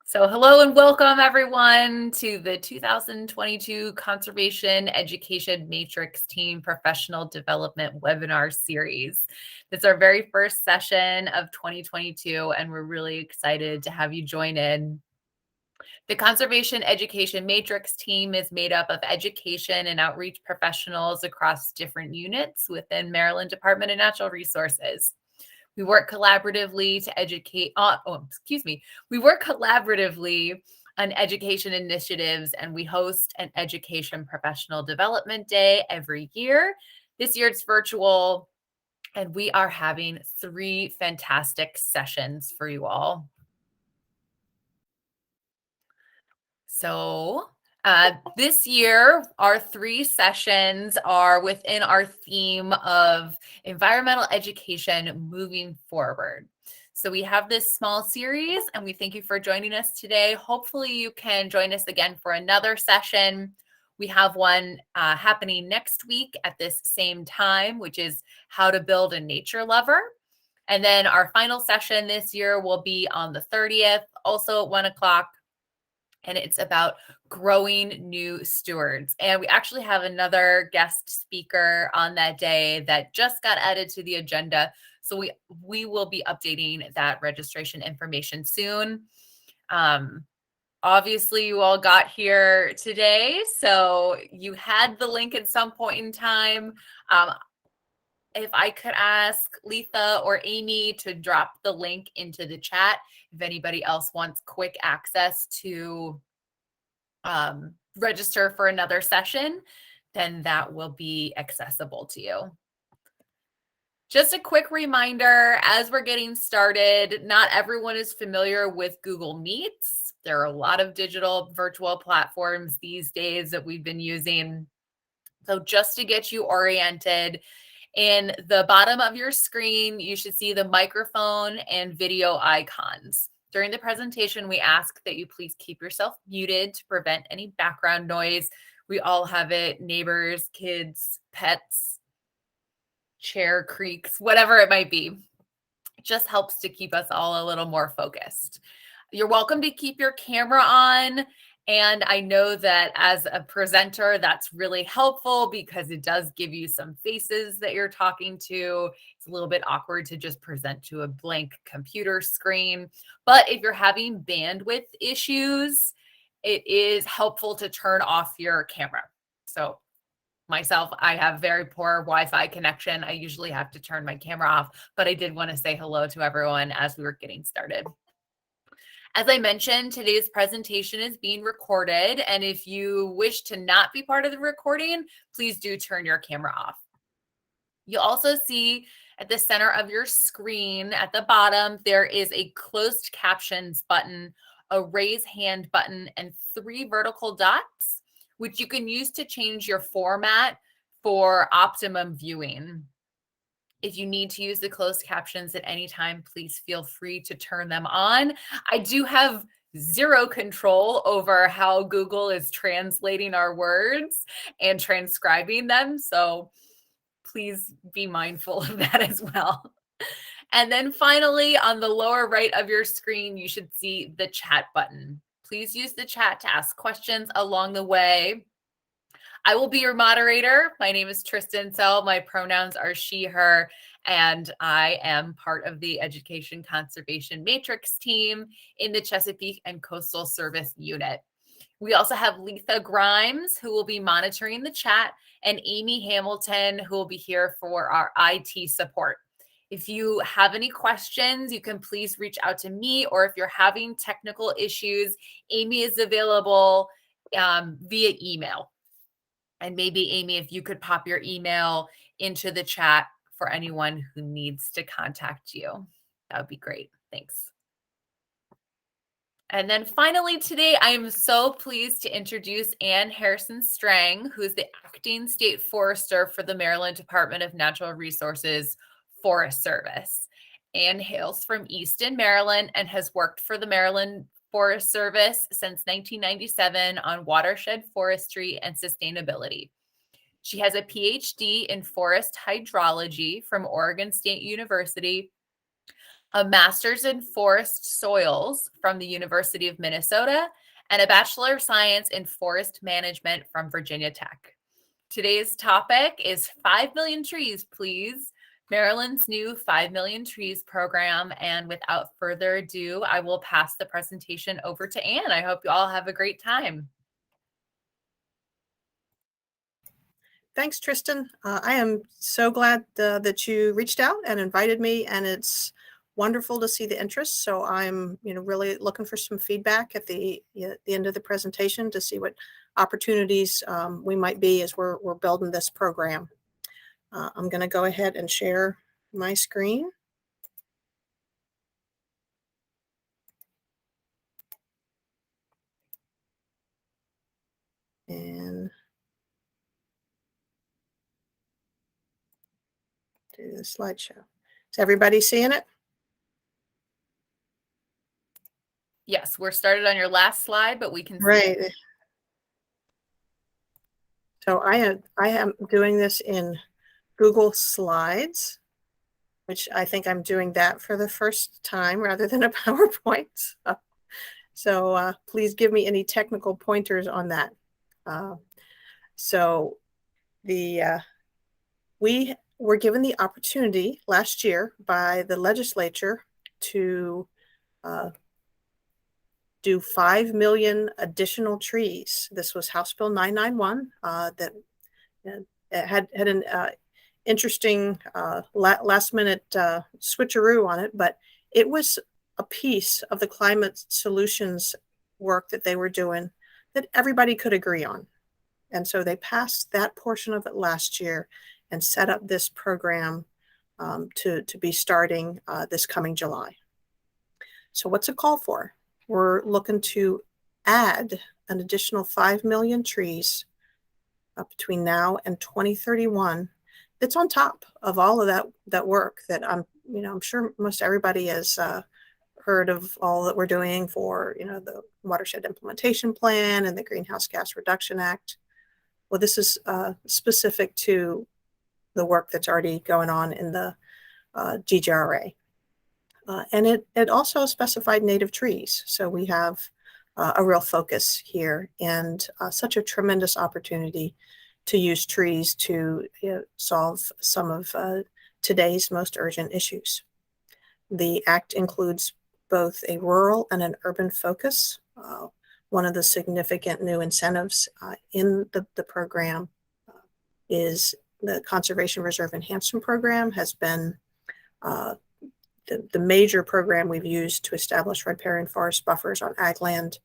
So hello and welcome everyone to the 2022 Conservation Education Matrix Team Professional Development Webinar Series. It's our very first session of 2022 and we're really excited to have you join in. The Conservation Education Matrix team is made up of education and outreach professionals across different units within Maryland Department of Natural Resources. We work collaboratively to educate, we work collaboratively on education initiatives, and we host an education professional development day every year. This year it's virtual, and we are having 3 fantastic sessions for you all. So this year, our 3 sessions are within our theme of environmental education moving forward. So we have this small series and we thank you for joining us today. Hopefully you can join us again for another session. We have one happening next week at this same time, which is how to build a nature lover. And then our final session this year will be on the 30th, also at 1 o'clock. And it's about growing new stewards. And we actually have another guest speaker on that day that just got added to the agenda. So we will be updating that registration information soon. Obviously, you all got here today, so you had the link at some point in time. If I could ask Letha or Amy to drop the link into the chat, if anybody else wants quick access to register for another session, then that will be accessible to you. Just a quick reminder, as we're getting started, not everyone is familiar with Google Meets. There are a lot of digital virtual platforms these days that we've been using. So just to get you oriented, in the bottom of your screen, you should see the microphone and video icons. During the presentation, we ask that you please keep yourself muted to prevent any background noise. We all have it, neighbors, kids, pets, chair creaks, whatever it might be. It just helps to keep us all a little more focused. You're welcome to keep your camera on. And I know that as a presenter, that's really helpful because it does give you some faces that you're talking to. It's a little bit awkward to just present to a blank computer screen. But if you're having bandwidth issues, it is helpful to turn off your camera. So myself, I have very poor Wi-Fi connection. I usually have to turn my camera off, but I did want to say hello to everyone as we were getting started. As I mentioned, today's presentation is being recorded, and if you wish to not be part of the recording, please do turn your camera off. You'll also see at the center of your screen at the bottom, there is a closed captions button, a raise hand button, and 3 vertical dots, which you can use to change your format for optimum viewing. If you need to use the closed captions at any time, please feel free to turn them on. I do have zero control over how Google is translating our words and transcribing them. So please be mindful of that as well. And then finally, on the lower right of your screen, you should see the chat button. Please use the chat to ask questions along the way. I will be your moderator. My name is Tristan Sell. My pronouns are she, her, and I am part of the Education Conservation Matrix team in the Chesapeake and Coastal Service Unit. We also have Letha Grimes, who will be monitoring the chat, and Amy Hamilton, who will be here for our IT support. If you have any questions, you can please reach out to me, or if you're having technical issues, Amy is available via email. And maybe, Amy, if you could pop your email into the chat for anyone who needs to contact you, that would be great. Thanks. And then finally today, I am so pleased to introduce Ann Harrison-Strang, who is the Acting State Forester for the Maryland Department of Natural Resources Forest Service. Ann hails from Easton, Maryland, and has worked for the Maryland Forest Service since 1997 on watershed forestry and sustainability. She has a PhD in forest hydrology from Oregon State University, a master's in forest soils from the University of Minnesota, and a Bachelor of Science in Forest Management from Virginia Tech. Today's topic is 5 million trees, please. Maryland's new 5 million trees program. And without further ado, I will pass the presentation over to Anne. I hope you all have a great time. Thanks, Tristan. I am so glad that you reached out and invited me, and it's wonderful to see the interest. So I'm, really looking for some feedback at the end of the presentation to see what opportunities we might be as we're building this program. I'm going to go ahead and share my screen. And do the slideshow. Is everybody seeing it? Yes, we're started on your last slide, but we can see it. So I am doing this in Google Slides, which I think I'm doing that for the first time rather than a PowerPoint. So please give me any technical pointers on that. So we were given the opportunity last year by the legislature to do 5 million additional trees. This was House Bill 991 that had an interesting last minute switcheroo on it, but it was a piece of the climate solutions work that they were doing that everybody could agree on. And so they passed that portion of it last year and set up this program to be starting this coming July. So what's it called for? We're looking to add an additional 5 million trees between now and 2031. It's on top of all of that work that I'm sure most everybody has heard of all that we're doing for, the Watershed Implementation Plan and the Greenhouse Gas Reduction Act. Well, this is specific to the work that's already going on in the GGRA. And it also specified native trees. So we have a real focus here, and such a tremendous opportunity to use trees to solve some of today's most urgent issues. The Act includes both a rural and an urban focus. One of the significant new incentives in the program is the Conservation Reserve Enhancement Program has been the major program we've used to establish riparian forest buffers on ag land,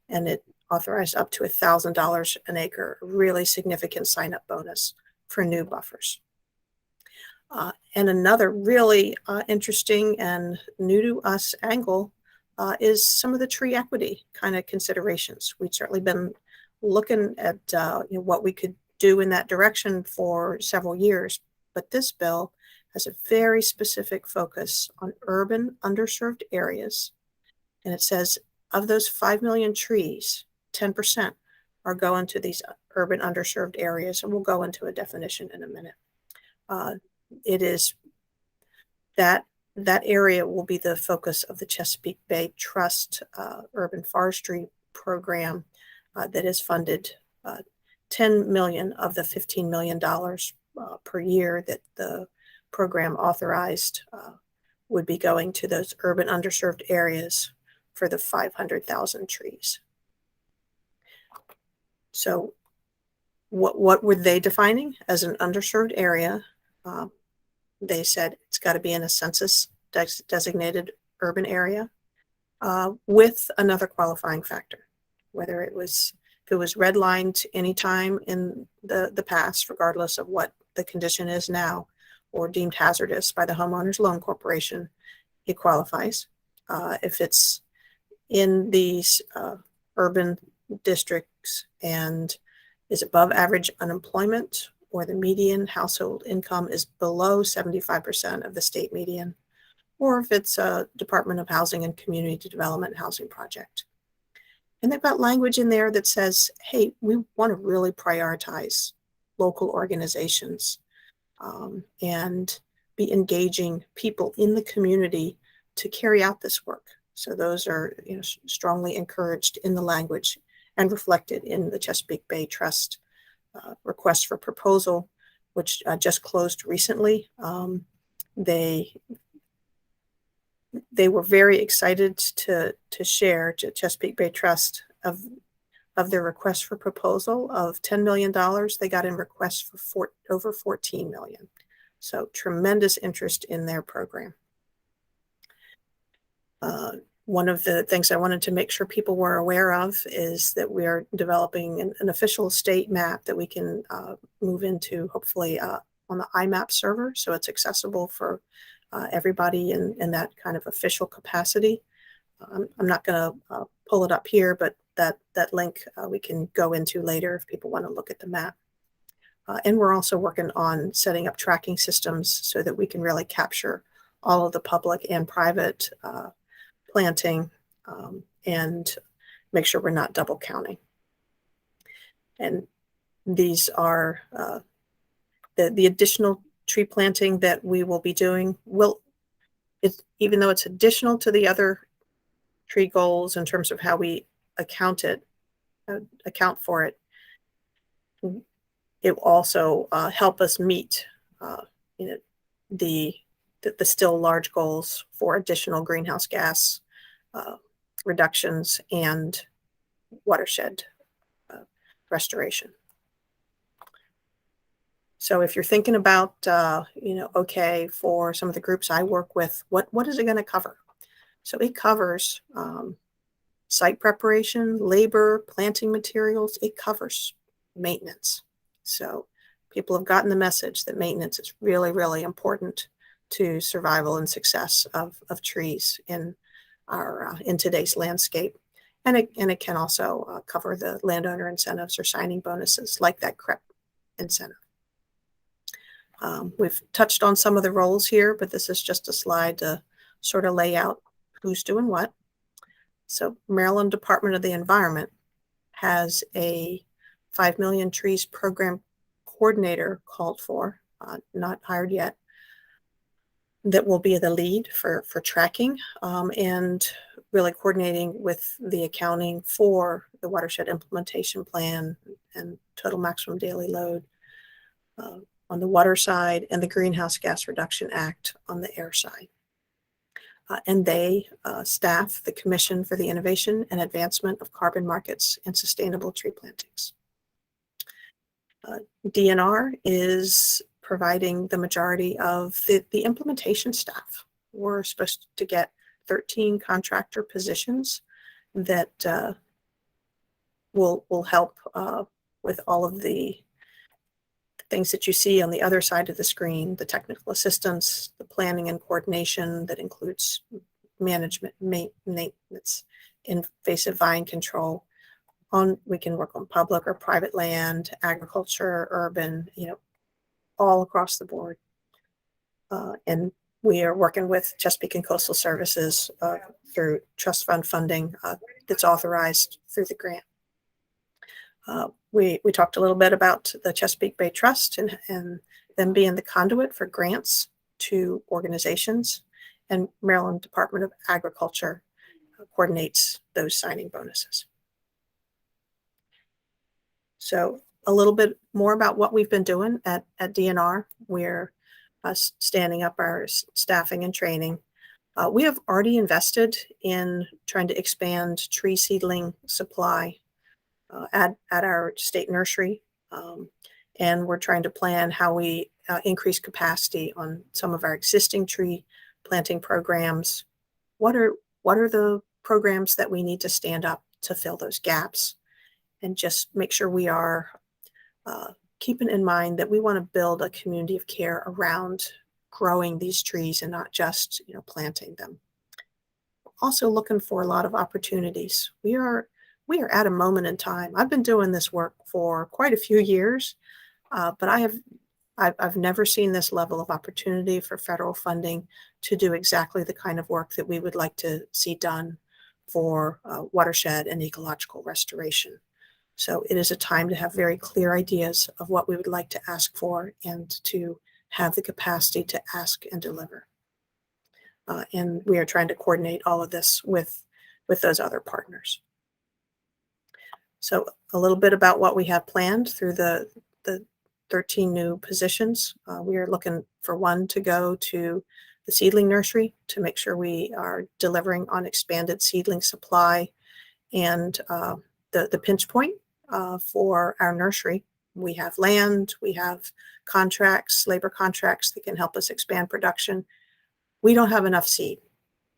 and it authorized up to $1,000 an acre, a really significant sign-up bonus for new buffers. And another really interesting and new to us angle is some of the tree equity kind of considerations. We've certainly been looking at what we could do in that direction for several years, but this bill has a very specific focus on urban underserved areas. And it says of those 5 million trees, 10% are going to these urban underserved areas. And we'll go into a definition in a minute. It is that area will be the focus of the Chesapeake Bay Trust Urban Forestry Program that is funded $10 million of the $15 million per year that the program authorized would be going to those urban underserved areas for the 500,000 trees. So what were they defining as an underserved area? They said it's got to be in a census designated urban area with another qualifying factor, whether if it was redlined anytime in the past, regardless of what the condition is now, or deemed hazardous by the Homeowners Loan Corporation, it qualifies. If it's in these urban districts and is above average unemployment, or the median household income is below 75% of the state median, or if it's a Department of Housing and Community Development housing project. And they've got language in there that says, hey, we want to really prioritize local organizations and be engaging people in the community to carry out this work. So those are strongly encouraged in the language and reflected in the Chesapeake Bay Trust request for proposal, which just closed recently. They were very excited to share to Chesapeake Bay Trust of their request for proposal of $10 million. They got in requests for over $14 million. So tremendous interest in their program. One of the things I wanted to make sure people were aware of is that we are developing an official state map that we can move into, hopefully on the IMAP server, so it's accessible for everybody in that kind of official capacity. I'm not going to pull it up here, but that link we can go into later if people want to look at the map. And we're also working on setting up tracking systems so that we can really capture all of the public and private planting and make sure we're not double counting. And these are the additional tree planting that we will be doing. Even though it's additional to the other tree goals in terms of how we account for it, it will also help us meet the still large goals for additional greenhouse gas reductions and watershed restoration. So if you're thinking about, okay, for some of the groups I work with, what is it going to cover? So it covers site preparation, labor, planting materials. It covers maintenance. So people have gotten the message that maintenance is really, really important to survival and success of trees in today's landscape. And it can also cover the landowner incentives or signing bonuses like that CREP incentive. We've touched on some of the roles here, but this is just a slide to sort of lay out who's doing what. So Maryland Department of the Environment has a 5 Million Trees Program Coordinator called for, not hired yet, that will be the lead for tracking and really coordinating with the accounting for the watershed implementation plan and total maximum daily load on the water side and the Greenhouse Gas Reduction Act on the air side. And they staff the Commission for the Innovation and Advancement of Carbon Markets and Sustainable Tree Plantings. DNR is providing the majority of the implementation staff. We're supposed to get 13 contractor positions that will help with all of the things that you see on the other side of the screen, the technical assistance, the planning and coordination that includes management, maintenance, invasive vine control. We can work on public or private land, agriculture, urban, all across the board. And we are working with Chesapeake and Coastal Services through trust fund funding that's authorized through the grant. We talked a little bit about the Chesapeake Bay Trust and them being the conduit for grants to organizations, and Maryland Department of Agriculture coordinates those signing bonuses. So a little bit more about what we've been doing at DNR. We're standing up our staffing and training. We have already invested in trying to expand tree seedling supply at our state nursery. And we're trying to plan how we increase capacity on some of our existing tree planting programs. What are the programs that we need to stand up to fill those gaps? And just make sure we are keeping in mind that we want to build a community of care around growing these trees and not just planting them. Also looking for a lot of opportunities. We are at a moment in time. I've been doing this work for quite a few years, but I've never seen this level of opportunity for federal funding to do exactly the kind of work that we would like to see done for watershed and ecological restoration. So it is a time to have very clear ideas of what we would like to ask for and to have the capacity to ask and deliver. And we are trying to coordinate all of this with those other partners. So a little bit about what we have planned through the 13 new positions. We are looking for one to go to the seedling nursery to make sure we are delivering on expanded seedling supply and the pinch point for our nursery. We have land, we have contracts, labor contracts that can help us expand production. We don't have enough seed.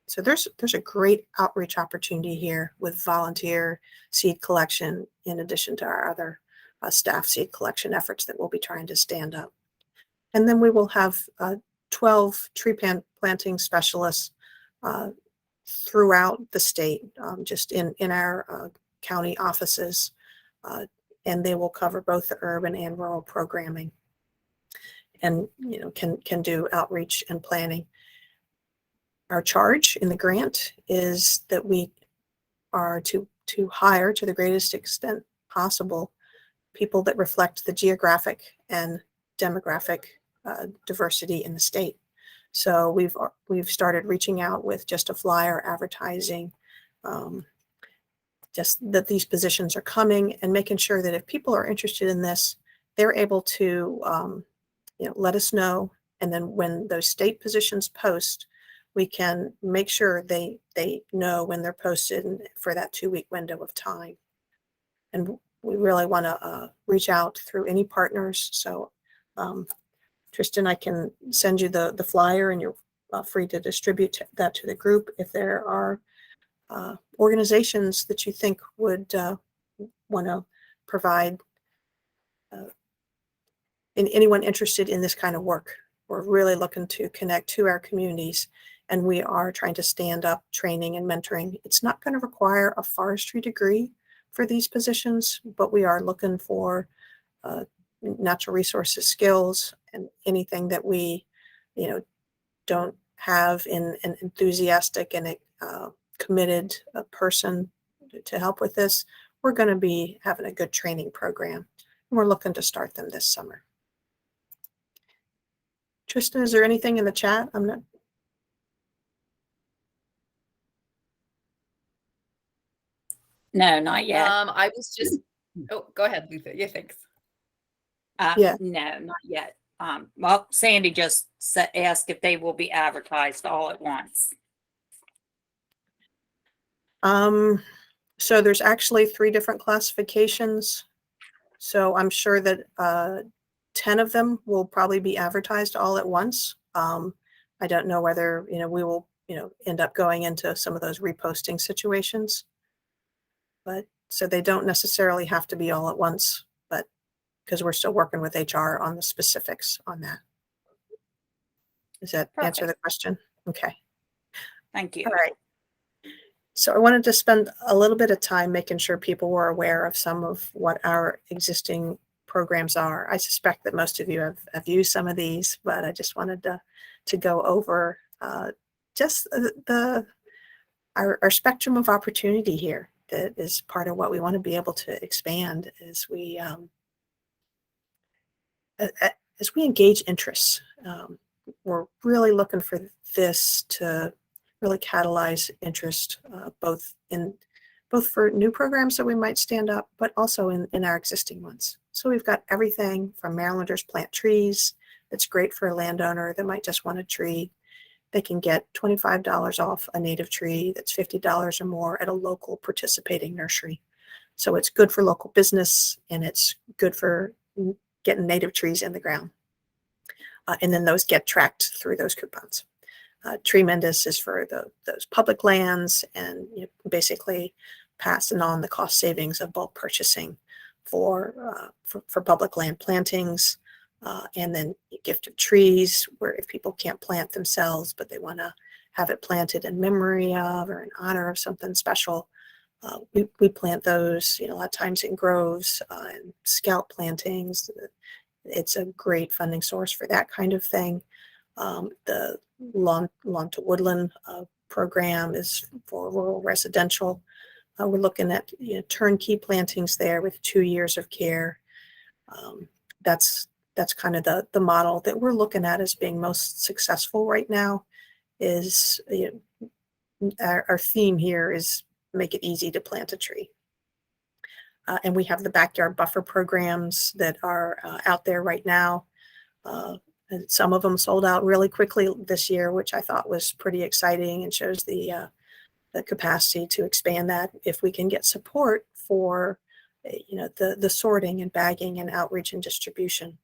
So there's a great outreach opportunity here with volunteer seed collection in addition to our other staff seed collection efforts that we'll be trying to stand up. And then we will have 12 tree planting specialists throughout the state, just in our county offices, and they will cover both the urban and rural programming, and can do outreach and planning. Our charge in the grant is that we are to hire, to the greatest extent possible, people that reflect the geographic and demographic diversity in the state. So we've started reaching out with just a flyer advertising, just that these positions are coming, and making sure that if people are interested in this, they're able to let us know. And then when those state positions post, we can make sure they know when they're posted for that 2-week window of time. And we really want to reach out through any partners. So Tristan, I can send you the flyer, and you're free to distribute that to the group. If there are organizations that you think would want to provide anyone interested in this kind of work, we're really looking to connect to our communities, and we are trying to stand up training and mentoring. It's not going to require a forestry degree for these positions, but we are looking for natural resources skills and anything that we, don't have in an enthusiastic and committed person to help with this. We're going to be having a good training program, and we're looking to start them this summer. Tristan, is there anything in the chat? I'm not. No, not yet. I was just. Oh, go ahead, Lisa. Yeah, thanks. Yeah. No, not yet. Well, Sandy just asked if they will be advertised all at once. So there's actually 3 different classifications. So I'm sure that 10 of them will probably be advertised all at once. I don't know whether, we will, end up going into some of those reposting situations. But so they don't necessarily have to be all at once, but because we're still working with HR on the specifics on that. Does that answer the question? Okay. Thank you. All right. So I wanted to spend a little bit of time making sure people were aware of some of what our existing programs are. I suspect that most of you have used some of these, but I just wanted to go over just our spectrum of opportunity here. That is part of what we want to be able to expand as we engage interests. We're really looking for this to really catalyze interest, both for new programs that we might stand up, but also in our existing ones. So we've got everything from Marylanders Plant Trees. That's great for a landowner that might just want a tree. They can get $25 off a native tree that's $50 or more at a local participating nursery. So it's good for local business, and it's good for getting native trees in the ground. And then those get tracked through those coupons. Tremendous is for those public lands, and basically passing on the cost savings of bulk purchasing for public land plantings. And then gift of trees, where if people can't plant themselves, but they want to have it planted in memory of or in honor of something special, we plant those, a lot of times in groves and scout plantings. It's a great funding source for that kind of thing. The lawn to woodland program is for rural residential. We're looking at turnkey plantings there with 2 years of care. That's kind of the model that we're looking at as being most successful right now. is, our theme here is make it easy to plant a tree. And we have the backyard buffer programs that are out there right now. And some of them sold out really quickly this year, which I thought was pretty exciting and shows the capacity to expand that if we can get support for the sorting and bagging and outreach and distribution.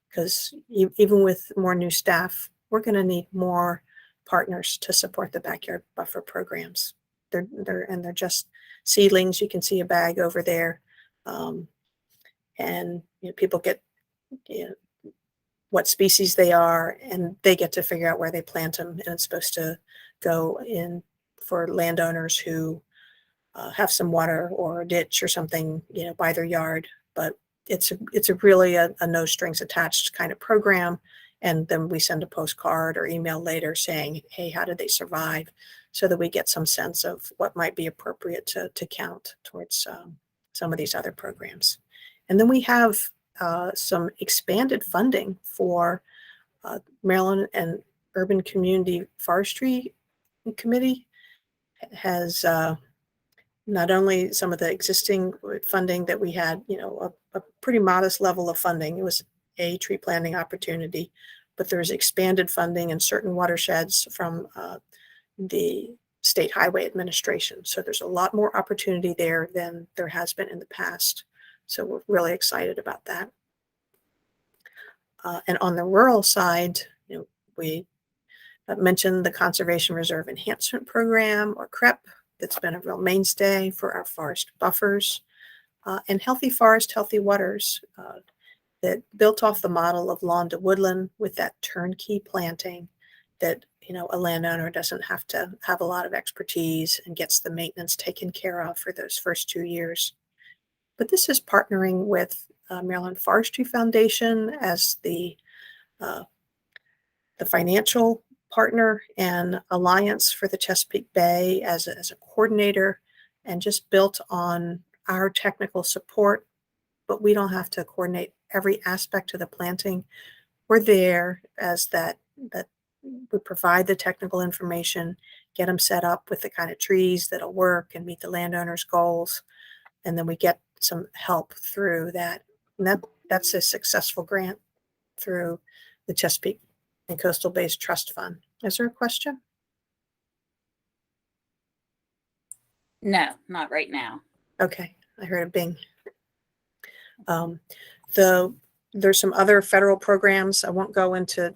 Because even with more new staff, we're going to need more partners to support the backyard buffer programs. They're just seedlings. You can see a bag over there, and people get what species they are, and they get to figure out where they plant them. And it's supposed to go in for landowners who have some water or a ditch or something, by their yard. But it's really a no strings attached kind of program. And then we send a postcard or email later saying, hey, how did they survive? So that we get some sense of what might be appropriate to count towards some of these other programs. And then we have some expanded funding for Maryland and Urban Community Forestry Committee has not only some of the existing funding that we had, a pretty modest level of funding. It was a tree planting opportunity, but there's expanded funding in certain watersheds from the State Highway Administration. So there's a lot more opportunity there than there has been in the past. So we're really excited about that. And on the rural side, we mentioned the Conservation Reserve Enhancement Program, or CREP, that's been a real mainstay for our forest buffers, and Healthy Forest, Healthy Waters, that built off the model of lawn to woodland with that turnkey planting that, a landowner doesn't have to have a lot of expertise and gets the maintenance taken care of for those first 2 years. But this is partnering with Maryland Forestry Foundation as the financial partner, and Alliance for the Chesapeake Bay as a coordinator, and just built on our technical support. But we don't have to coordinate every aspect of the planting. We're there as that we provide the technical information, get them set up with the kind of trees that'll work and meet the landowner's goals. And then we get some help through that. And that's a successful grant through the Chesapeake and Coastal Bays Trust Fund. Is there a question? No, not right now. Okay, I heard a bing. There's some other federal programs. I won't go into,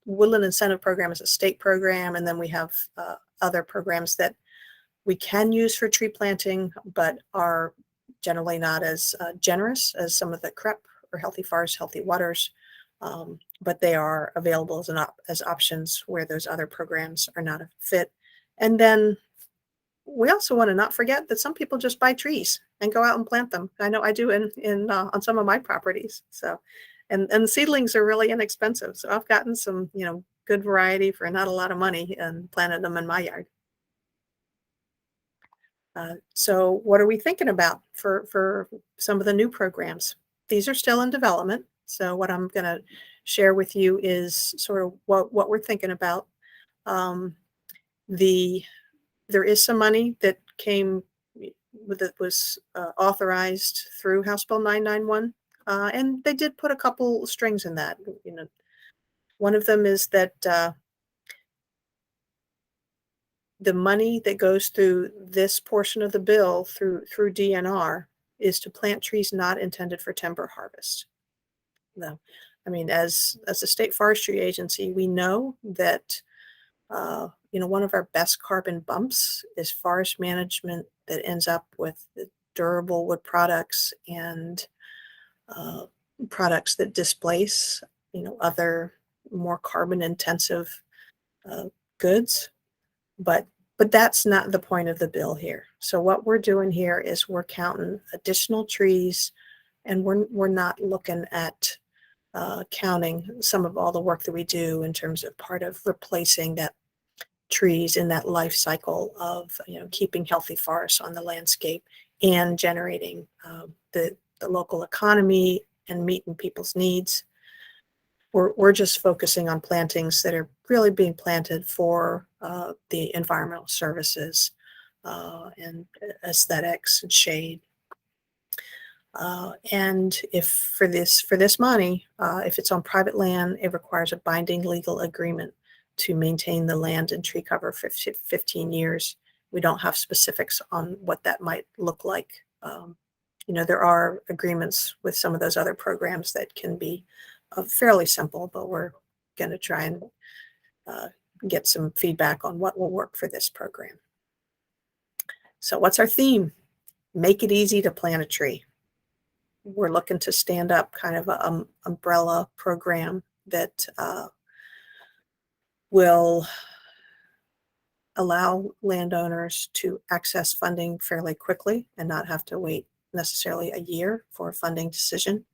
Woodland Incentive Program is a state program, and then we have other programs that we can use for tree planting, but are generally not as generous as some of the CREP or Healthy Forests, Healthy Waters. But they are available as options where those other programs are not a fit. And then we also want to not forget that some people just buy trees and go out and plant them. I know I do in on some of my properties. So, and seedlings are really inexpensive. So I've gotten some, good variety for not a lot of money and planted them in my yard. So what are we thinking about for some of the new programs? These are still in development. So what I'm going to share with you is sort of what we're thinking about. There is some money that came that was authorized through House Bill 991, and they did put a couple strings in that. One of them is that the money that goes through this portion of the bill through DNR is to plant trees not intended for timber harvest. No, I mean, as a state forestry agency, we know that one of our best carbon bumps is forest management that ends up with the durable wood products and products that displace other more carbon intensive goods. But that's not the point of the bill here. So what we're doing here is we're counting additional trees, and we're not looking at counting some of all the work that we do in terms of part of replacing that trees in that life cycle of keeping healthy forests on the landscape and generating the local economy and meeting people's needs. We're just focusing on plantings that are really being planted for the environmental services and aesthetics and shade. And if for this money, if it's on private land, it requires a binding legal agreement to maintain the land and tree cover for 15 years. We don't have specifics on what that might look like. There are agreements with some of those other programs that can be fairly simple, but we're going to try and get some feedback on what will work for this program. So what's our theme? Make it easy to plant a tree. We're looking to stand up kind of an umbrella program that will allow landowners to access funding fairly quickly and not have to wait necessarily a year for a funding decision,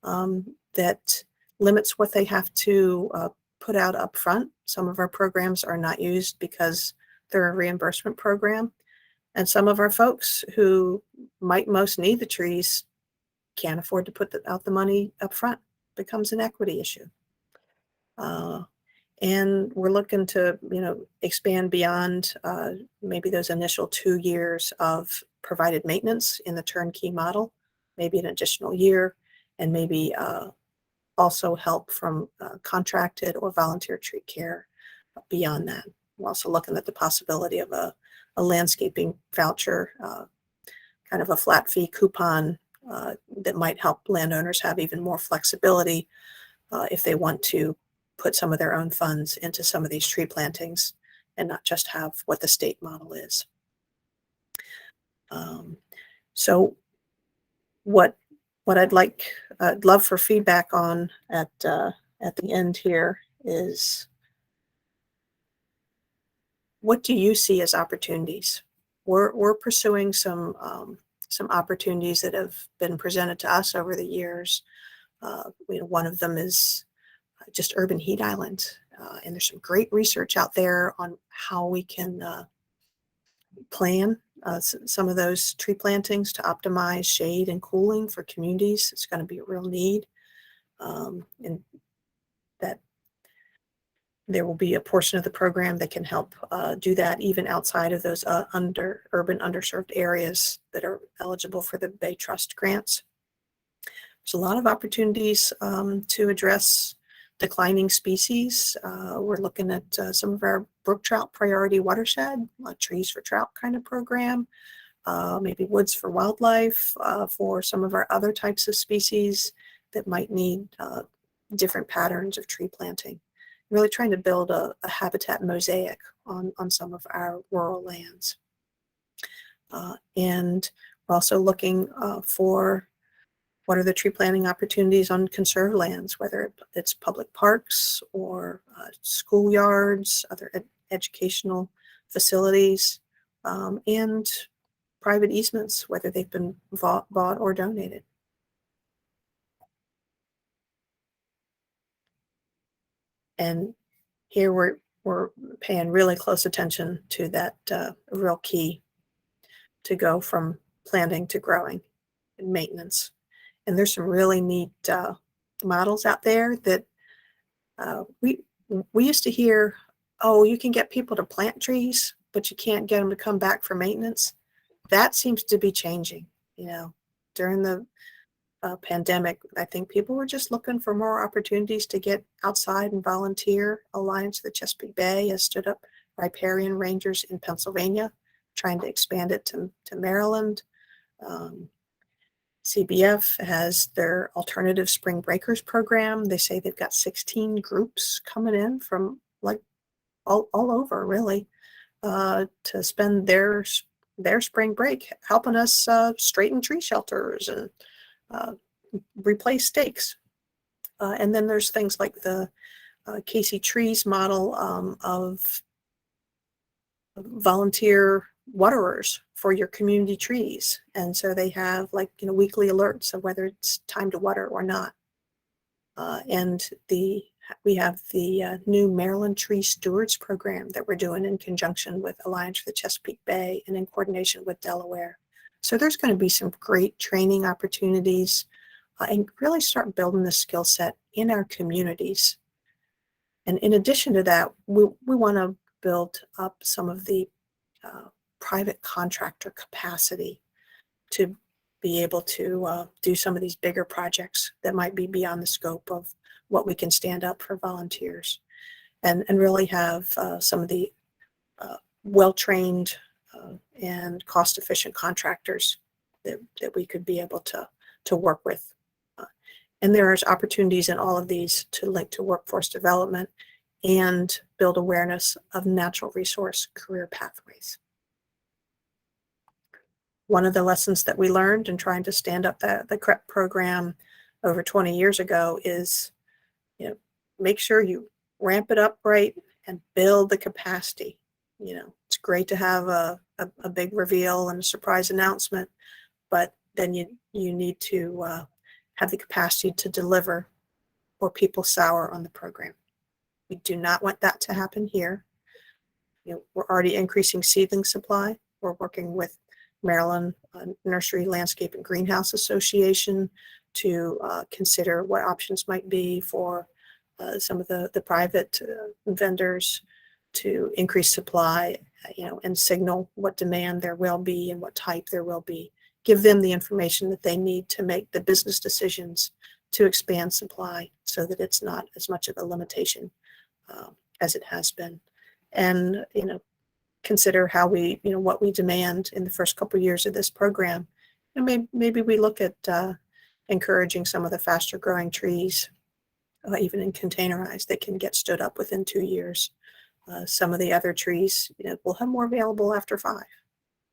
that limits what they have to put out up front. Some of our programs are not used because they're a reimbursement program. And some of our folks who might most need the trees can't afford to put out the money up front. It becomes an equity issue. And we're looking to, expand beyond maybe those initial 2 years of provided maintenance in the turnkey model, maybe an additional year, and maybe also help from contracted or volunteer tree care beyond that. We're also looking at the possibility of a landscaping voucher, kind of a flat fee coupon that might help landowners have even more flexibility if they want to put some of their own funds into some of these tree plantings and not just have what the state model is. So what I'd love for feedback on at the end here is, what do you see as opportunities? We're pursuing some opportunities that have been presented to us over the years. One of them is just urban heat island, and there's some great research out there on how we can plan some of those tree plantings to optimize shade and cooling for communities. It's going to be a real need, and that there will be a portion of the program that can help do that even outside of those urban underserved areas that are eligible for the Bay Trust grants. There's a lot of opportunities to address declining species. We're looking at some of our brook trout priority watershed, trees for trout kind of program, maybe woods for wildlife, for some of our other types of species that might need different patterns of tree planting. Really trying to build a habitat mosaic on some of our rural lands. And we're also looking for what are the tree planting opportunities on conserved lands, whether it's public parks or schoolyards, other educational facilities, and private easements, whether they've been bought or donated. And here we're paying really close attention to that real key to go from planting to growing and maintenance. And there's some really neat models out there that we used to hear, oh, you can get people to plant trees, but you can't get them to come back for maintenance. That seems to be changing. During the pandemic, I think people were just looking for more opportunities to get outside and volunteer. Alliance of the Chesapeake Bay has stood up riparian rangers in Pennsylvania, trying to expand it to Maryland. CBF has their alternative spring breakers program. They say they've got 16 groups coming in from all over, really, to spend their spring break helping us straighten tree shelters and replace stakes. And then there's things like the Casey Trees model of volunteer waterers for your community trees. And so they have weekly alerts of whether it's time to water or not. And we have the new Maryland Tree Stewards program that we're doing in conjunction with Alliance for the Chesapeake Bay and in coordination with Delaware. So there's going to be some great training opportunities and really start building the skill set in our communities And in addition to that, we want to build up some of the private contractor capacity to be able to do some of these bigger projects that might be beyond the scope of what we can stand up for volunteers, and really have some of the well-trained and cost-efficient contractors that we could be able to work with. And there's opportunities in all of these to link to workforce development and build awareness of natural resource career pathways. One of the lessons that we learned in trying to stand up the CREP program over 20 years ago is, make sure you ramp it up right and build the capacity. It's great to have a big reveal and a surprise announcement, but then you need to have the capacity to deliver, or people sour on the program. We do not want that to happen here. We're already increasing seedling supply. We're working with Maryland Nursery, Landscape, and Greenhouse Association to consider what options might be for some of the private vendors to increase supply, and signal what demand there will be and what type there will be. Give them the information that they need to make the business decisions to expand supply so that it's not as much of a limitation as it has been. And, consider how we, what we demand in the first couple of years of this program. And maybe we look at encouraging some of the faster growing trees, even in containerized, that can get stood up within 2 years. Some of the other trees, we'll have more available after 5.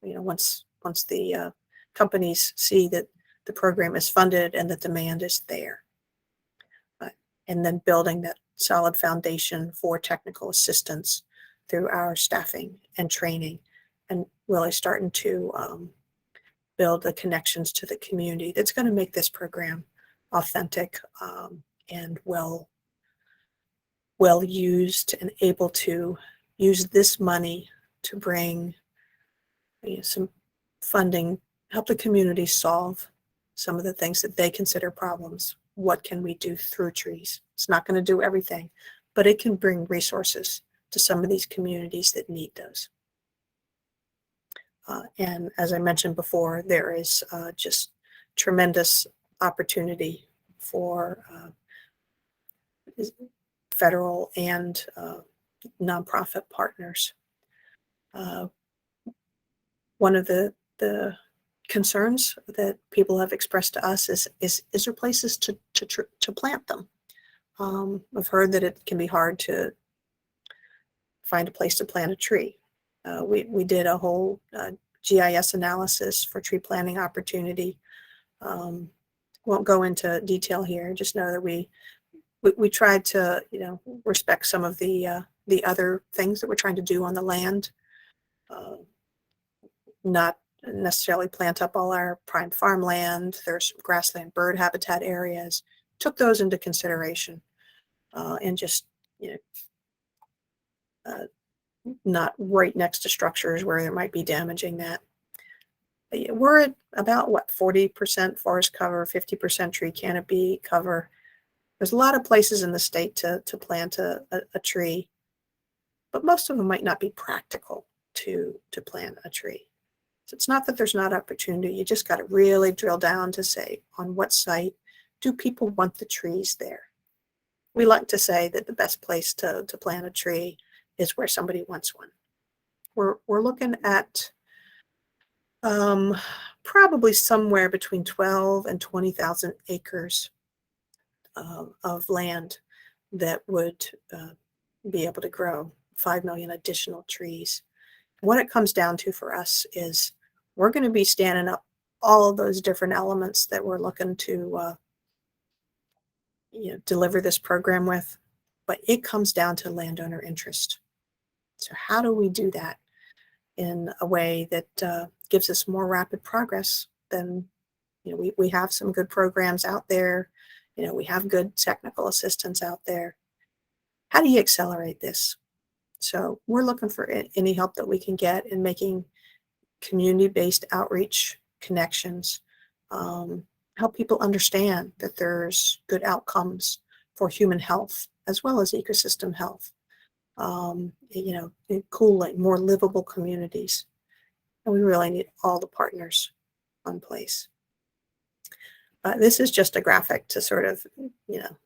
Once the companies see that the program is funded and the demand is there. And then building that solid foundation for technical assistance through our staffing and training, and really starting to build the connections to the community that's going to make this program authentic and well used, and able to use this money to bring some funding, help the community solve some of the things that they consider problems. What can we do through trees? It's not going to do everything, but it can bring resources to some of these communities that need those. And as I mentioned before, there is just tremendous opportunity for federal and nonprofit partners. One of the concerns that people have expressed to us is there places to plant them? I've heard that it can be hard to find a place to plant a tree. We did a whole GIS analysis for tree planting opportunity. Won't go into detail here. Just know that we tried to respect some of the other things that we're trying to do on the land. Not necessarily plant up all our prime farmland. There's grassland bird habitat areas. Took those into consideration, and just not right next to structures where there might be damaging that. We're at about 40% forest cover, 50% tree canopy cover. There's a lot of places in the state to plant a tree, but most of them might not be practical to plant a tree. So it's not that there's not opportunity. You just got to really drill down to say, on what site do people want the trees there? We like to say that the best place to plant a tree is where somebody wants one. We're looking at probably somewhere between 12 and 20,000 acres of land that would be able to grow 5 million additional trees. What it comes down to for us is we're going to be standing up all of those different elements that we're looking to deliver this program with, but it comes down to landowner interest. So how do we do that in a way that gives us more rapid progress than, we have some good programs out there, we have good technical assistance out there. How do you accelerate this? So we're looking for any help that we can get in making community-based outreach connections, help people understand that there's good outcomes for human health as well as ecosystem health, cooling, more livable communities. And we really need all the partners on place. This is just a graphic to sort of,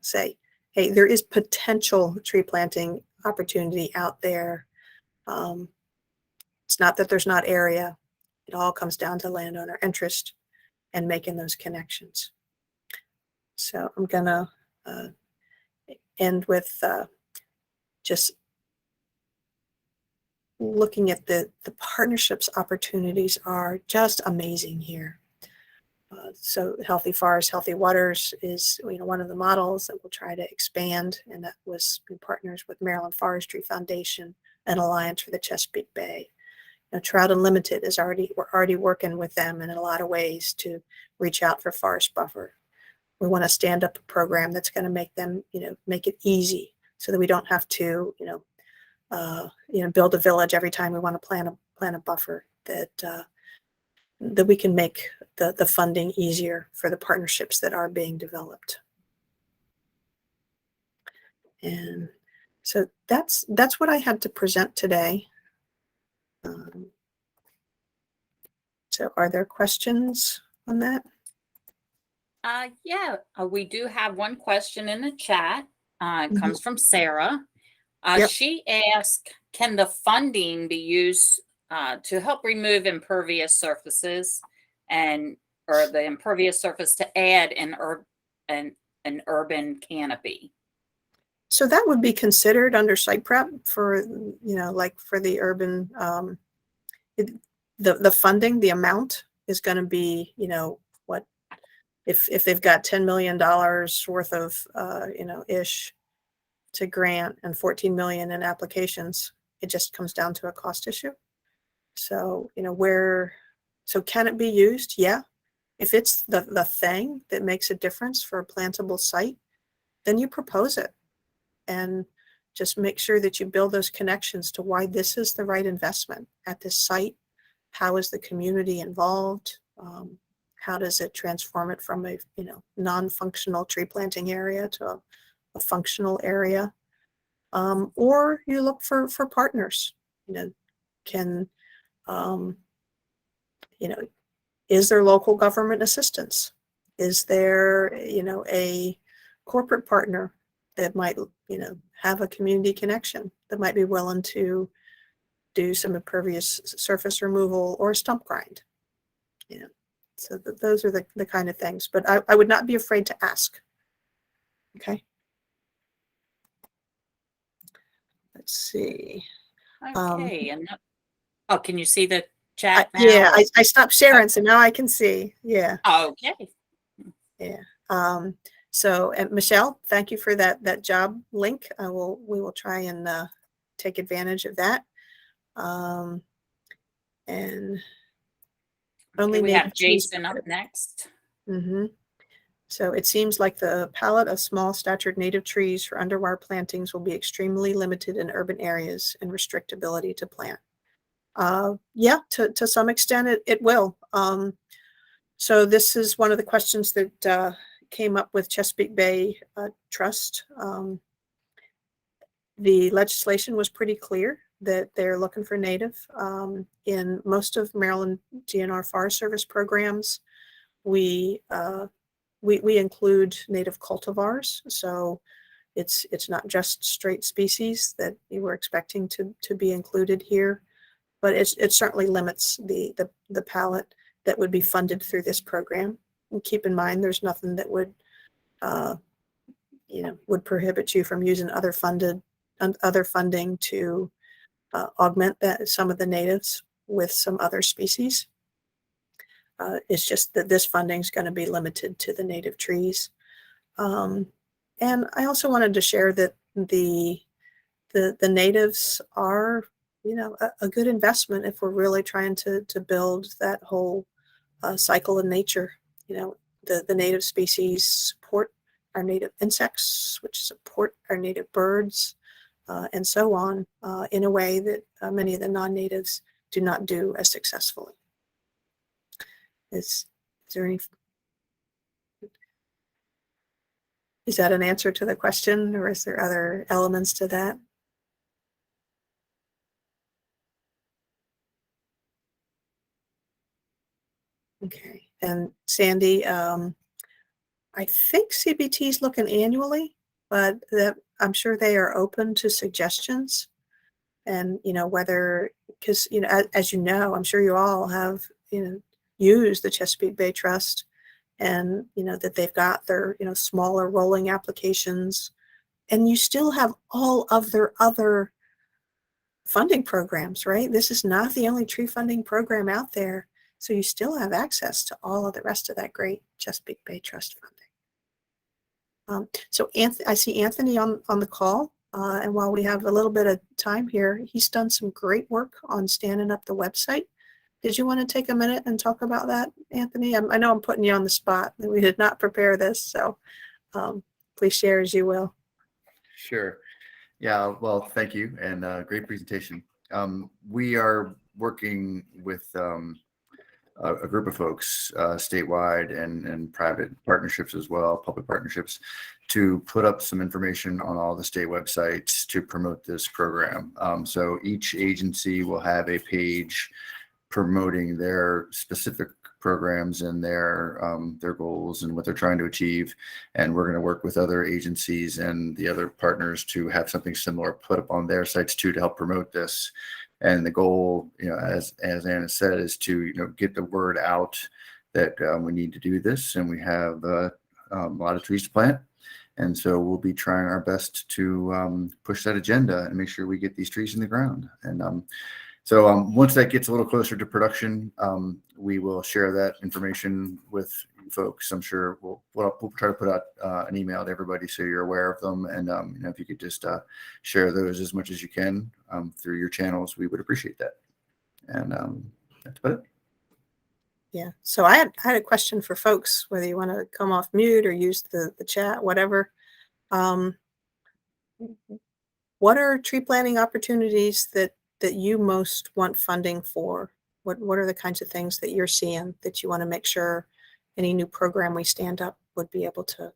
say, hey, there is potential tree planting opportunity out there. It's not that there's not area. It all comes down to landowner interest and making those connections. So I'm going to end with just looking at the partnerships opportunities are just amazing here. So Healthy Forests, Healthy Waters is one of the models that we'll try to expand, and that was in partners with Maryland Forestry Foundation and Alliance for the Chesapeake Bay. Trout Unlimited we're already working with them in a lot of ways to reach out for forest buffer. We want to stand up a program that's going to make them, make it easy so that we don't have to, build a village every time we want to plant a buffer, that we can make the funding easier for the partnerships that are being developed. And so that's what I had to present today. So are there questions on that? Yeah, we do have one question in the chat. It Mhm. comes from Sarah. Yep. She asked, can the funding be used to help remove impervious surfaces or the impervious surface to add an urban canopy? So that would be considered under site prep for, like for the urban, the funding, the amount is going to be, what, if they've got $10 million worth of, ish to grant and 14 million in applications, it just comes down to a cost issue. So, so can it be used? Yeah. If it's the thing that makes a difference for a plantable site, then you propose it and just make sure that you build those connections to why this is the right investment at this site. How is the community involved? How does it transform it from a, non-functional tree planting area to a functional area? Or you look for partners, can, is there local government assistance? Is there, a corporate partner that might, have a community connection that might be willing to do some impervious surface removal or stump grind? So those are the kind of things, but I would not be afraid to ask. Okay. Let's see. Okay. Can you see the chat now? Yeah, I stopped sharing, so now I can see. Yeah. Okay. Yeah. So, and Michelle, thank you for that job link. We will try and take advantage of that. And only we have native trees. Jason up next. Mm-hmm. So it seems like the palette of small statured native trees for underwire plantings will be extremely limited in urban areas and restrict ability to plant. Yeah, to some extent it will. So this is one of the questions that came up with Chesapeake Bay Trust. The legislation was pretty clear that they're looking for native. In most of Maryland DNR Forest Service programs, we include native cultivars. So it's not just straight species that you were expecting to be included here, but it certainly limits the palette that would be funded through this program. And keep in mind, there's nothing that would would prohibit you from using other funding to augment some of the natives with some other species. It's just that this funding is going to be limited to the native trees. And I also wanted to share that the natives are, a good investment if we're really trying to build that whole cycle in nature. The native species support our native insects, which support our native birds, and so on, in a way that many of the non-natives do not do as successfully. Is there any? Is that an answer to the question, or is there other elements to that? Okay, and Sandy, I think CBT is looking annually, but that I'm sure they are open to suggestions. And, whether, because, as you know, I'm sure you all have, used the Chesapeake Bay Trust, and, that they've got their, smaller rolling applications, and you still have all of their other funding programs, right? This is not the only tree funding program out there. So you still have access to all of the rest of that great Chesapeake Bay Trust funding. So I see Anthony on the call. And while we have a little bit of time here, he's done some great work on standing up the website. Did you want to take a minute and talk about that, Anthony? I know I'm putting you on the spot. We did not prepare this, so please share as you will. Sure. Yeah, well, thank you, and great presentation. We are working with a group of folks statewide and private partnerships as well, public partnerships, to put up some information on all the state websites to promote this program. So each agency will have a page promoting their specific programs and their goals and what they're trying to achieve. And we're going to work with other agencies and the other partners to have something similar put up on their sites too, to help promote this. And the goal, as Anna said, is to, get the word out that we need to do this, and we have a lot of trees to plant. And so we'll be trying our best to push that agenda and make sure we get these trees in the ground. And so once that gets a little closer to production, we will share that information with folks. I'm sure we'll try to put out an email to everybody so you're aware of them. And if you could just share those as much as you can through your channels, we would appreciate that. And that's about it. Yeah. So I had a question for folks, whether you want to come off mute or use the chat, whatever. What are tree planting opportunities that you most want funding for? What are the kinds of things that you're seeing that you want to make sure any new program we stand up would be able to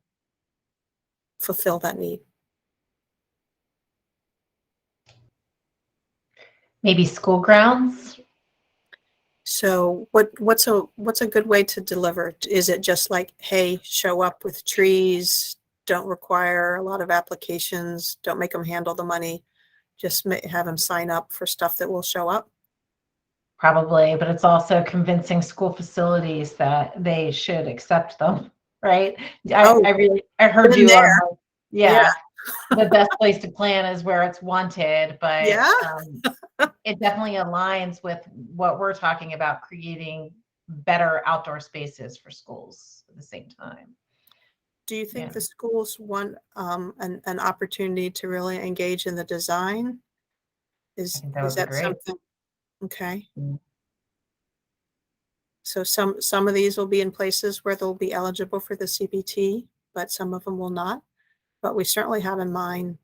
fulfill that need? Maybe school grounds. So what's a good way to deliver? Is it just like, hey, show up with trees, don't require a lot of applications, don't make them handle the money, just have them sign up for stuff that will show up? Probably, but it's also convincing school facilities that they should accept them, right? I heard you on yeah. The best place to plan is where it's wanted, but it definitely aligns with what we're talking about, creating better outdoor spaces for schools at the same time. Do you think the schools want an opportunity to really engage in the design? Is that something? Okay. Mm-hmm. So some of these will be in places where they'll be eligible for the CBT, but some of them will not. But we certainly have in mind,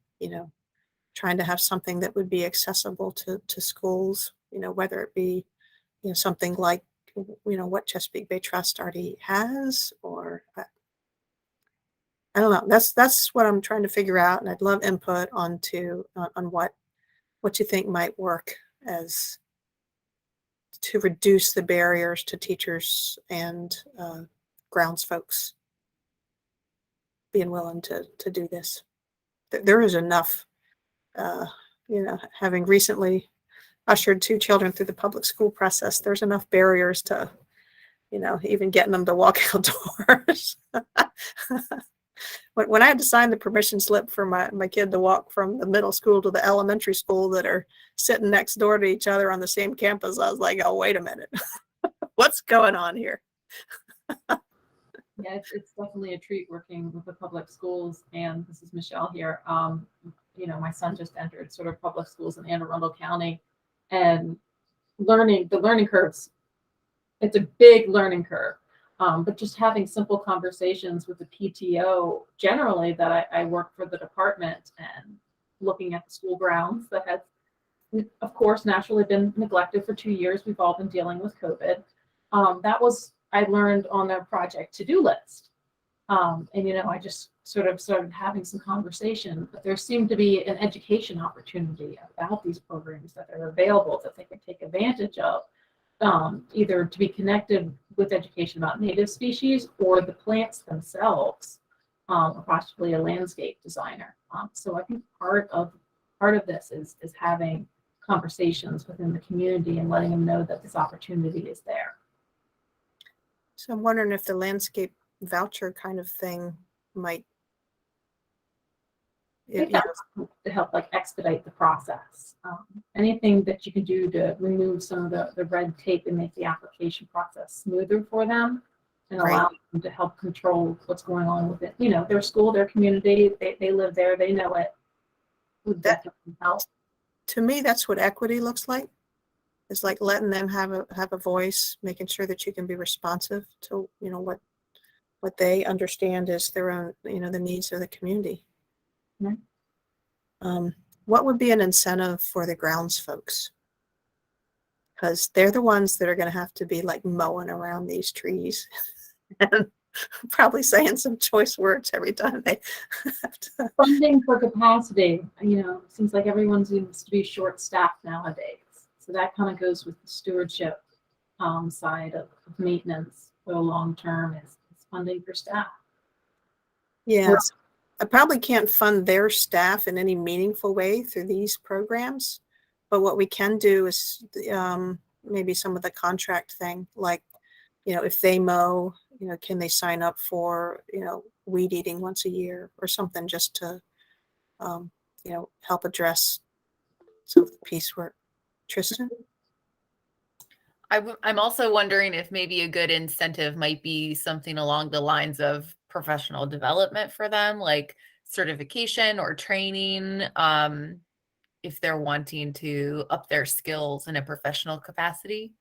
trying to have something that would be accessible to schools, whether it be, something like, what Chesapeake Bay Trust already has, or I don't know. That's what I'm trying to figure out, and I'd love input on what you think might work as to reduce the barriers to teachers and grounds folks being willing to do this. There is enough, having recently ushered 2 children through the public school process, there's enough barriers to, even getting them to walk outdoors. When I had to sign the permission slip for my kid to walk from the middle school to the elementary school that are sitting next door to each other on the same campus, I was like, oh, wait a minute. What's going on here? Yeah, it's definitely a treat working with the public schools. And this is Michelle here. My son just entered sort of public schools in Anne Arundel County, and the learning curves, it's a big learning curve. But just having simple conversations with the PTO generally that I work for the department, and looking at the school grounds that has, of course, naturally been neglected for 2 years. We've all been dealing with COVID. That was, I learned on their project to-do list. I just sort of started having some conversation, but there seemed to be an education opportunity about these programs that are available that they can take advantage of, either to be connected with education about native species or the plants themselves, or possibly a landscape designer. So I think part of this is having conversations within the community and letting them know that this opportunity is there. So I'm wondering if the landscape voucher kind of thing might, I think that's to help like expedite the process. Anything that you can do to remove some of the red tape and make the application process smoother for them and allow them to help control what's going on with it. You know, their school, their community, they live there, they know it. Would definitely help. To me, that's what equity looks like. It's like letting them have a voice, making sure that you can be responsive to, you know, what they understand is their own, you know, the needs of the community. Right. What would be an incentive for the grounds folks? Because they're the ones that are going to have to be like mowing around these trees and probably saying some choice words every time they have to. Funding for capacity, you know, seems like everyone seems to be short-staffed nowadays. So that kind of goes with the stewardship side of maintenance for the long term is funding for staff. Yes. I probably can't fund their staff in any meaningful way through these programs, but what we can do is maybe some of the contract thing, like, you know, if they mow, you know, can they sign up for, you know, weed eating once a year or something just to, you know, help address some of the piecework. Tristan? I'm also wondering if maybe a good incentive might be something along the lines of professional development for them, like certification or training, if they're wanting to up their skills in a professional capacity.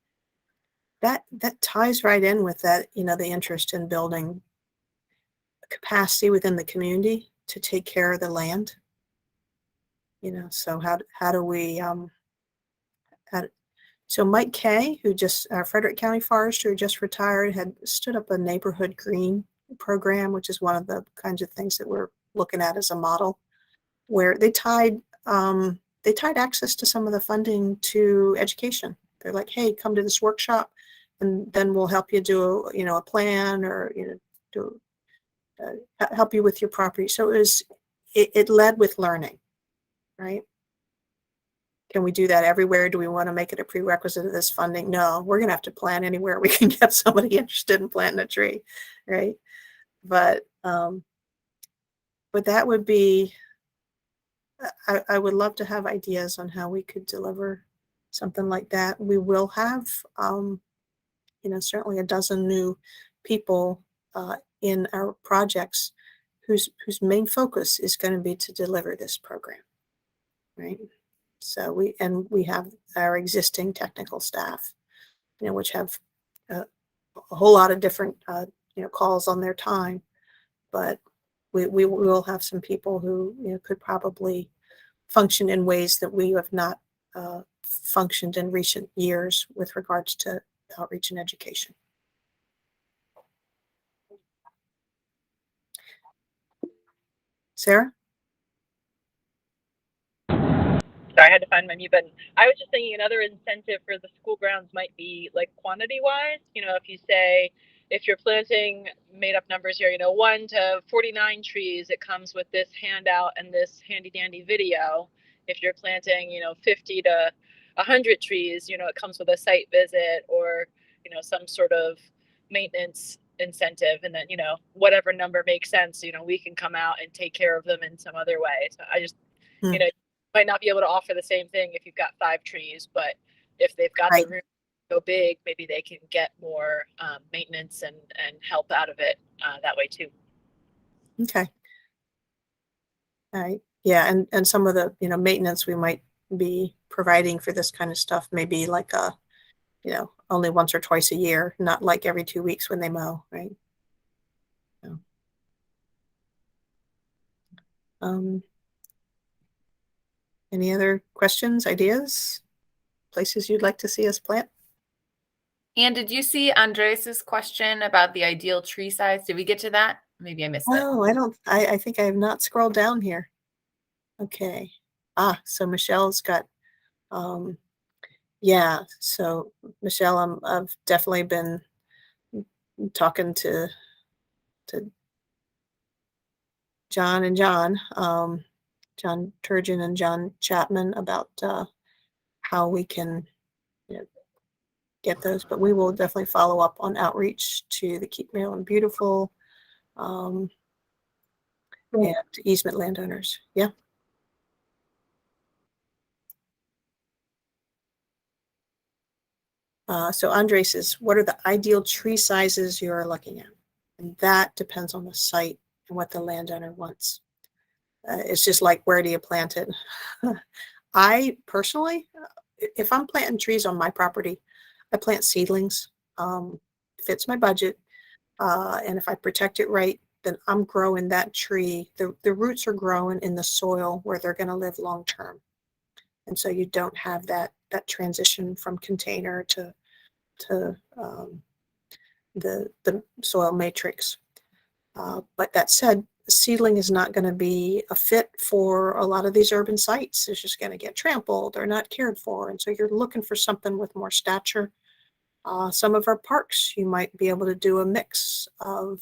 That ties right in with that, you know, the interest in building capacity within the community to take care of the land. You know, so how do we so Mike Kay, who just Frederick County Forester, who just retired, had stood up a neighborhood green program, which is one of the kinds of things that we're looking at as a model, where they tied access to some of the funding to education. They're like, hey, come to this workshop, and then we'll help you do a plan, or help you with your property. So it led with learning, right? Can we do that everywhere? Do we want to make it a prerequisite of this funding? No, we're going to have to plan anywhere we can get somebody interested in planting a tree, right? But that would be, I would love to have ideas on how we could deliver something like that. We will have, certainly a dozen new people in our projects whose main focus is going to be to deliver this program, right? So we have our existing technical staff, which have a whole lot of different, calls on their time, but we will have some people who, could probably function in ways that we have not functioned in recent years with regards to outreach and education. Sarah? Sorry, I had to find my mute button. I was just thinking another incentive for the school grounds might be like quantity wise. If you say, if you're planting, made up numbers here, 1 to 49 trees, it comes with this handout and this handy dandy video. If you're planting, 50 to 100 trees, it comes with a site visit or, some sort of maintenance incentive. And then, whatever number makes sense, we can come out and take care of them in some other way. So I just, might not be able to offer the same thing if you've got 5 trees, but if they've got the room so big, maybe they can get more maintenance and help out of it that way too. Okay. All right. Yeah, and some of the maintenance we might be providing for this kind of stuff maybe like only once or twice a year, not like every 2 weeks when they mow, right? So, any other questions, ideas, places you'd like to see us plant? And did you see Andres's question about the ideal tree size? Did we get to that? Maybe I missed it. Oh, I think I have not scrolled down here. Okay. So Michelle's got, yeah, so Michelle, I've definitely been talking to John and John Turgeon and John Chapman about how we can, you know, get those, but we will definitely follow up on outreach to the Keep Maryland Beautiful and easement landowners. Yeah. So Andre says, what are the ideal tree sizes you're looking at? And that depends on the site and what the landowner wants. It's just like, where do you plant it? I personally, if I'm planting trees on my property, I plant seedlings. Fits my budget. And if I protect it right, then I'm growing that tree. The roots are growing in the soil where they're going to live long term. And so you don't have that transition from container to the soil matrix. But that said, seedling is not going to be a fit for a lot of these urban sites. It's just going to get trampled or not cared for. And so you're looking for something with more stature. Some of our parks, you might be able to do a mix of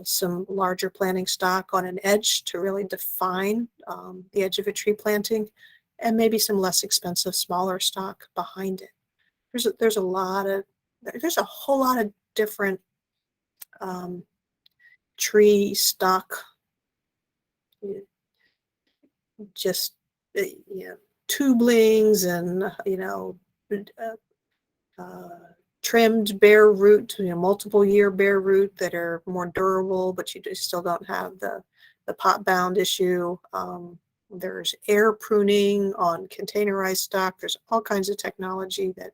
some larger planting stock on an edge to really define the edge of a tree planting, and maybe some less expensive, smaller stock behind it. There's a whole lot of different tree stock, just tubulings and trimmed bare root, multiple year bare root that are more durable, but you still don't have the pot bound issue. There's air pruning on containerized stock. There's all kinds of technology that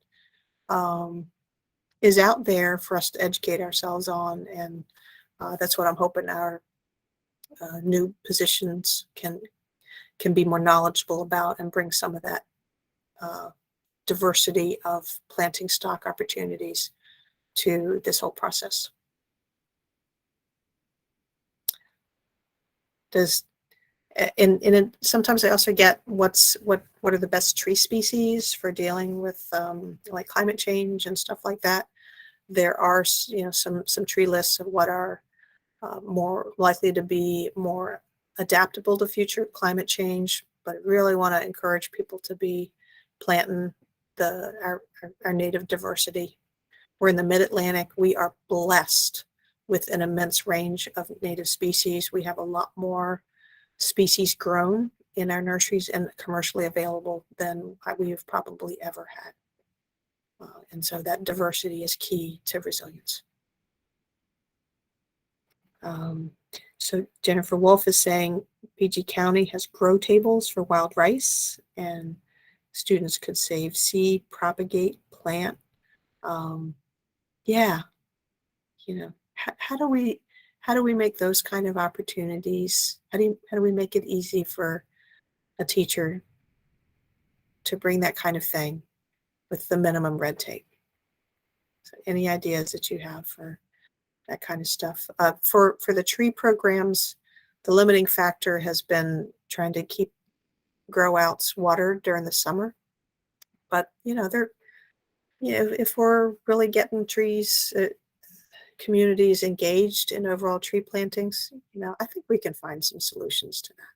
is out there for us to educate ourselves on, and that's what I'm hoping our new positions can be more knowledgeable about and bring some of that diversity of planting stock opportunities to this whole process. Sometimes I also get what are the best tree species for dealing with like climate change and stuff like that. There are some tree lists of what are more likely to be more adaptable to future climate change, but I really want to encourage people to be planting our native diversity. We're in the mid-Atlantic. We are blessed with an immense range of native species. We have a lot more species grown in our nurseries and commercially available than we've probably ever had. And so that diversity is key to resilience. So Jennifer Wolf is saying PG County has grow tables for wild rice, and students could save seed, propagate, plant. Yeah, how do we make those kind of opportunities? How do we make it easy for a teacher to bring that kind of thing with the minimum red tape? So any ideas that you have for that kind of stuff? For the tree programs, the limiting factor has been trying to keep grow outs watered during the summer. But if we're really getting trees, communities engaged in overall tree plantings, I think we can find some solutions to that.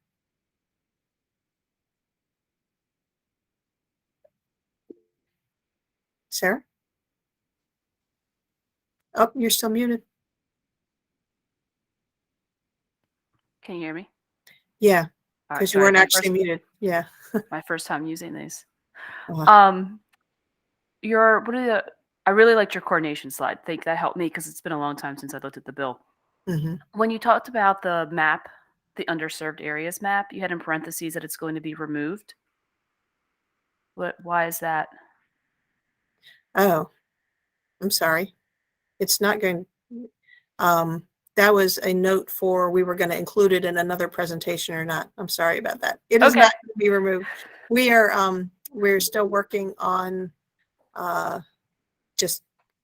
Sarah? Oh, you're still muted. Can you hear me? Yeah, All right, because you sorry, weren't my actually first- muted. Yeah. My first time using these. Uh-huh. I really liked your coordination slide. I think that helped me because it's been a long time since I looked at the bill. Mm-hmm. When you talked about the map, the underserved areas map, you had in parentheses that it's going to be removed. Why is that? Oh, I'm sorry. It's not going. That was a note for we were going to include it in another presentation or not. I'm sorry about that. It is not going to be removed. We're still working on just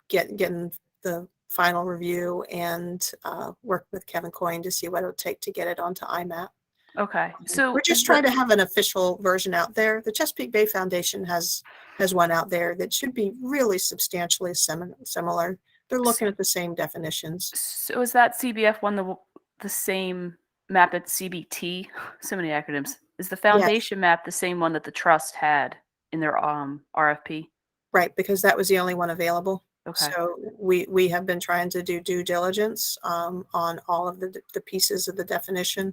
getting the final review and work with Kevin Coyne to see what it would take to get it onto IMAP. Okay. So We're just trying to have an official version out there. The Chesapeake Bay Foundation has one out there that should be really substantially similar. They're looking at the same definitions. So is that CBF one the same map that CBT? So many acronyms. Is the foundation map the same one that the trust had in their RFP? Right, because that was the only one available. Okay. So we have been trying to do due diligence on all of the pieces of the definition.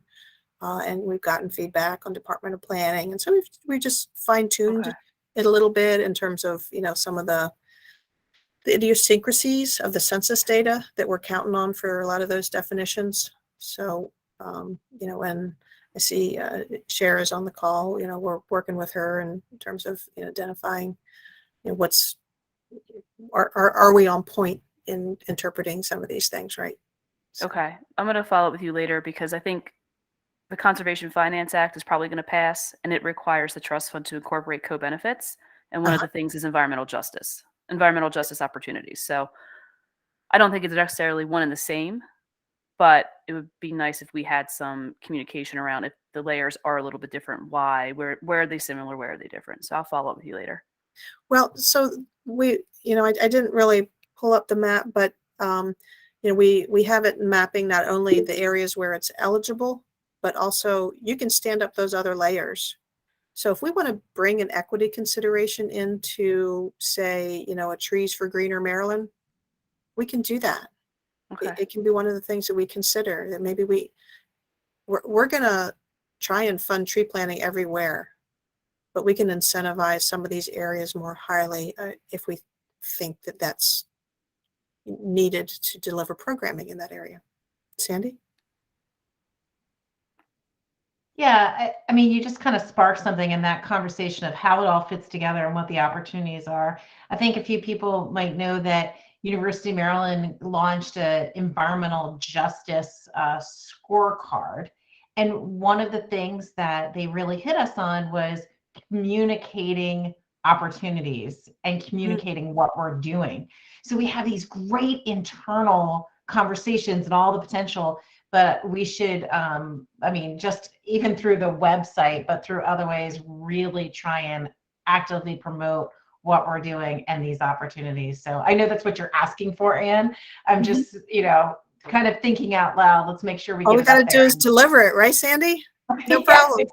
And we've gotten feedback on Department of Planning. And so we've just fine-tuned Okay. it a little bit in terms of, some of the idiosyncrasies of the census data that we're counting on for a lot of those definitions. So, when I see Cher is on the call, we're working with her in terms of identifying, are we on point in interpreting some of these things, right? So, Okay. I'm going to follow up with you later because I think the Conservation Finance Act is probably going to pass, and it requires the trust fund to incorporate co-benefits. And one of the things is environmental justice opportunities. So I don't think it's necessarily one and the same, but it would be nice if we had some communication around if the layers are a little bit different. Why? Where are they similar? Where are they different? So I'll follow up with you later. Well, so I didn't really pull up the map, but we have it mapping not only the areas where it's eligible, but also you can stand up those other layers. So if we want to bring an equity consideration into, say, a Trees for Greener Maryland, we can do that. Okay. It can be one of the things that we consider, that maybe we're going to try and fund tree planting everywhere, but we can incentivize some of these areas more highly if we think that that's needed to deliver programming in that area. Sandy? Yeah, I mean, you just kind of sparked something in that conversation of how it all fits together and what the opportunities are. I think a few people might know that University of Maryland launched an environmental justice scorecard. And one of the things that they really hit us on was communicating opportunities and communicating what we're doing. So we have these great internal conversations and all the potential, but we should, just even through the website, but through other ways, really try and actively promote what we're doing and these opportunities. So I know that's what you're asking for, Anne. I'm just, kind of thinking out loud. Let's make sure we All get we it got to out do there. is deliver it, right, Sandy? No Yeah. problem.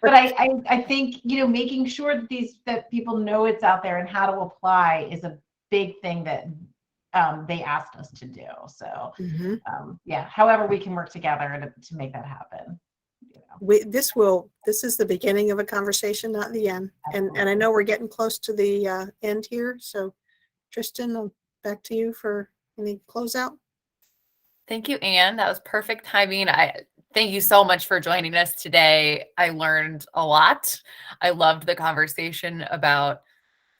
But I think, making sure that people know it's out there and how to apply is a big thing that they asked us to do. So however we can work together to make that happen. This is the beginning of a conversation, not the end. And I know we're getting close to the end here. So Tristan, back to you for any closeout. Thank you, Anne. That was perfect timing. Thank you so much for joining us today. I learned a lot. I loved the conversation about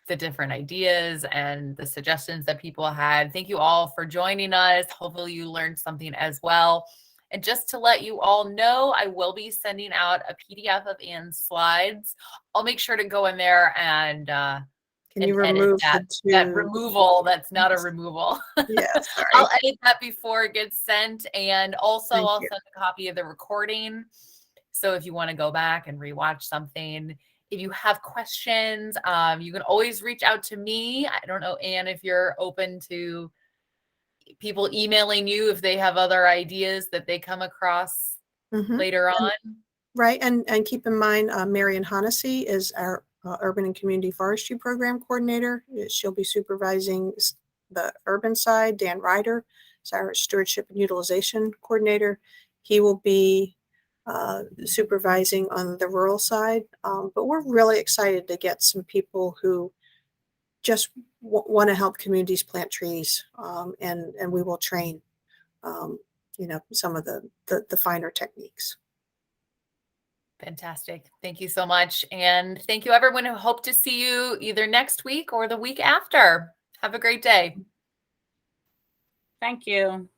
the different ideas and the suggestions that people had. Thank you all for joining us. Hopefully you learned something as well. And just to let you all know, I will be sending out a PDF of Anne's slides. I'll make sure to go in there and Can you edit remove that removal? That's not a removal. Yeah, sorry. I'll edit that before it gets sent. And also Thank I'll you. send a copy of the recording. So if you want to go back and rewatch something, if you have questions, you can always reach out to me. I don't know, Anne, if you're open to people emailing you if they have other ideas that they come across later on. Right. And keep in mind, Marian Honnessy is our Urban and Community Forestry Program Coordinator. She'll be supervising the urban side. Dan Ryder is our Stewardship and Utilization Coordinator. He will be supervising on the rural side. But we're really excited to get some people who just want to help communities plant trees, and we will train, some of the finer techniques. Fantastic. Thank you so much. And thank you, everyone. I hope to see you either next week or the week after. Have a great day. Thank you.